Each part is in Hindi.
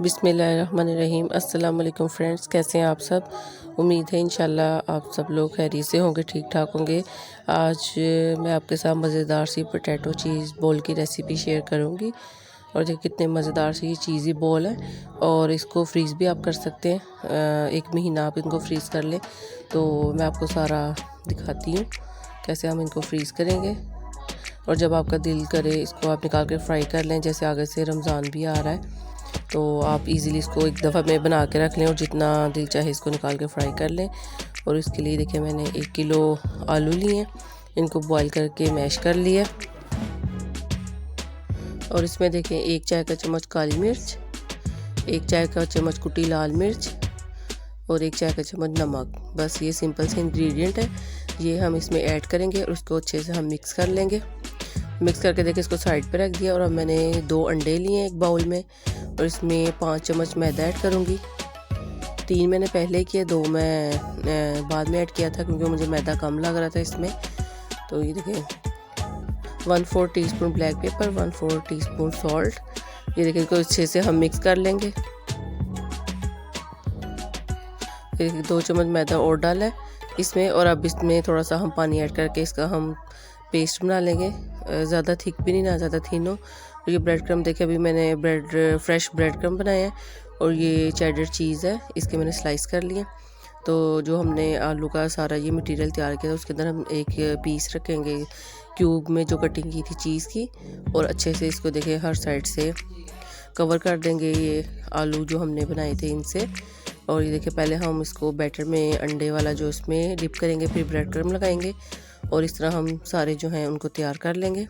बिस्मिल्लाहिर्रहमानिर्रहीम। अस्सलाम वालेकुम फ्रेंड्स, कैसे हैं आप सब। उम्मीद है इंशाल्लाह आप सब लोग खैरियत से होंगे, ठीक ठाक होंगे। आज मैं आपके साथ मज़ेदार सी पोटैटो चीज़ बॉल की रेसिपी शेयर करूंगी। और देखिए कितने मज़ेदार सी ये चीज़ी बॉल है और इसको फ्रीज़ भी आप कर सकते हैं। 1 महीना आप इनको फ्रीज़ कर लें। तो मैं आपको सारा दिखाती हूँ कैसे हम इनको फ्रीज़ करेंगे। और जब आपका दिल करे इसको आप निकाल के फ्राई कर लें। जैसे आगे से रमज़ान भी आ रहा है तो आप इजीली इसको एक दफ़ा में बना के रख लें और जितना दिल चाहे इसको निकाल के फ्राई कर लें। और इसके लिए देखिए मैंने 1 किलो आलू लिए हैं, इनको बॉईल करके मैश कर लिया। और इसमें देखें 1 चाय का चम्मच काली मिर्च, 1 चाय का चम्मच कुटी लाल मिर्च और 1 चाय का चम्मच नमक। बस ये सिंपल से इंग्रेडिएंट है, ये हम इसमें ऐड करेंगे और उसको अच्छे से हम मिक्स कर लेंगे। मिक्स करके देखिए इसको साइड पे रख दिया। और अब मैंने 2 अंडे लिए एक बाउल में और इसमें 5 चम्मच मैदा ऐड करूँगी। 3 मैंने पहले किए, 2 मैं बाद में ऐड किया था क्योंकि मुझे मैदा कम लग रहा था इसमें। तो ये देखिए 1/4 teaspoon black pepper, 1/4 teaspoon salt. ये देखिए इसको अच्छे से हम मिक्स कर लेंगे। 2 चम्मच मैदा और डाला है इसमें। और अब इसमें थोड़ा सा हम पानी ऐड करके इसका हम पेस्ट बना लेंगे। ज़्यादा थिक भी नहीं ना ज़्यादा थिन हो। और ये ब्रेड क्रम्ब देखिए अभी मैंने फ्रेश ब्रेड क्रम्ब बनाए हैं और ये चेडर चीज़ है, इसके मैंने स्लाइस कर लिए। तो जो हमने आलू का सारा ये मटेरियल तैयार किया था उसके अंदर हम एक पीस रखेंगे क्यूब में जो कटिंग की थी चीज़ की। और अच्छे से इसको देखिए हर साइड से कवर कर देंगे ये आलू जो हमने बनाए थे इनसे। और ये देखिए पहले हम इसको बैटर में अंडे वाला जो इसमें डिप करेंगे, फिर ब्रेड क्रम्ब लगाएंगे और इस तरह हम सारे जो हैं उनको तैयार कर लेंगे।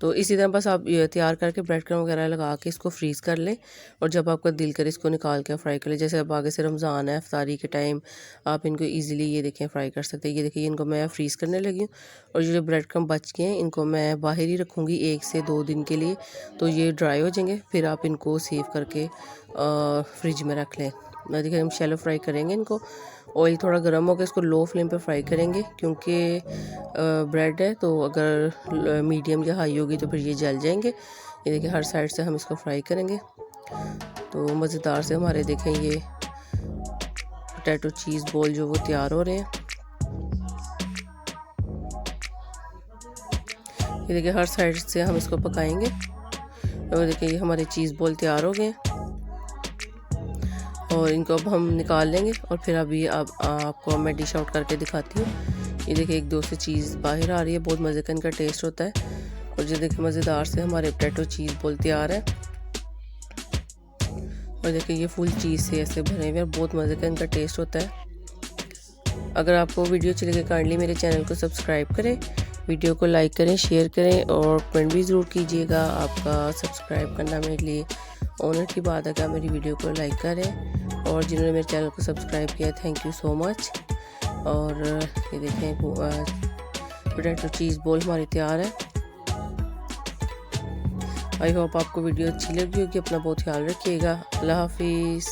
तो इसी तरह बस आप ये तैयार करके ब्रेड क्रम्ब वगैरह लगा के इसको फ्रीज़ कर लें। और जब आपका दिल करे इसको निकाल के फ्राई कर लें। जैसे अब आगे से रमज़ान है, इफ्तारी के टाइम आप इनको इजीली ये देखें फ्राई कर सकते हैं। ये देखिए इनको मैं फ्रीज़ करने लगी हूँ। और ये जो ब्रेड क्रम्ब बच गए हैं इनको मैं बाहर ही रखूँगी 1 से 2 दिन के लिए, तो ये ड्राई हो जाएंगे। फिर आप इनको सेव करके फ्रिज में रख लें। देखिए हम शैलो फ्राई करेंगे इनको। ऑयल थोड़ा गर्म होकर इसको लो फ्लेम पे फ्राई करेंगे क्योंकि ब्रेड है तो अगर मीडियम या हाई होगी तो फिर ये जल जाएंगे। ये देखिए हर साइड से हम इसको फ्राई करेंगे। तो मज़ेदार से हमारे देखें ये पोटैटो चीज़ बॉल जो वो तैयार हो रहे हैं। ये देखिए हर साइड से हम इसको पकाएंगे। और देखिए ये हमारे चीज़ बॉल तैयार हो गए हैं और इनको अब हम निकाल लेंगे। और फिर अभी अब आपको मैं डिश आउट करके दिखाती हूँ। ये देखिए 1-2 से चीज़ बाहर आ रही है, बहुत मज़े का इनका टेस्ट होता है। और ये देखिए मज़ेदार से हमारे पोटैटो चीज़ बॉल तैयार है। और देखिए ये फुल चीज़ से ऐसे भरे हुए हैं, बहुत मज़े का इनका टेस्ट होता है। अगर आपको वीडियो अच्छी लगे काइंडली मेरे चैनल को सब्सक्राइब करें, वीडियो को लाइक करें, शेयर करें और कमेंट भी ज़रूर कीजिएगा। आपका सब्सक्राइब करना मेरे लिए ऑनर की बात है कि आप मेरी वीडियो को लाइक करें। और जिन्होंने मेरे चैनल को सब्सक्राइब किया थैंक यू सो मच। और ये देखें पोटैटो चीज़ बॉल हमारी तैयार है। आई होप आपको वीडियो अच्छी लगी होगी। अपना बहुत ख्याल रखिएगा। अल्लाह हाफिज़।